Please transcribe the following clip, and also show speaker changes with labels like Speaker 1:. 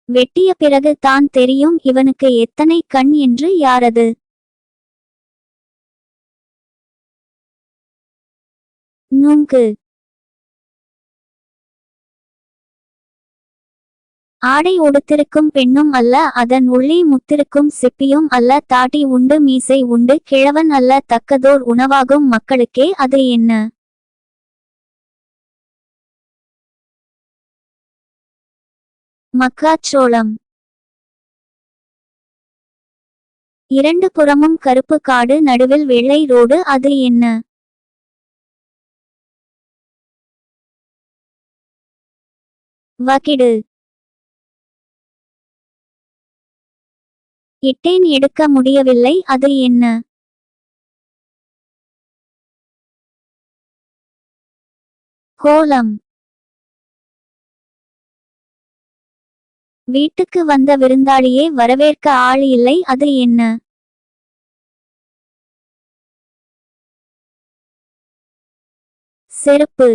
Speaker 1: வெட்டிய பிறகு தான் தெரியும் இவனுக்கு எத்தனை கண் என்று. யாரது? நுங்கு. ஆடை உடுத்திருக்கும் பெண்ணும் அல்ல, அதன் உள்ளே முத்திருக்கும் சிப்பியும் அல்ல, தாடி உண்டு மீசை உண்டு கிழவன் அல்ல, தக்கதோர் உணவாகும் மக்களுக்கே. அது என்ன? மக்காச்சோளம். இரண்டு புறமும் கருப்பு காடு, நடுவில் வெள்ளை ரோடு. அது என்ன? வகிடு. இட்டேன் எடுக்க முடியவில்லை. அது என்ன? கோலம். வீட்டுக்கு வந்த விருந்தாளியே வரவேற்க ஆள் இல்லை. அது என்ன? செருப்பு.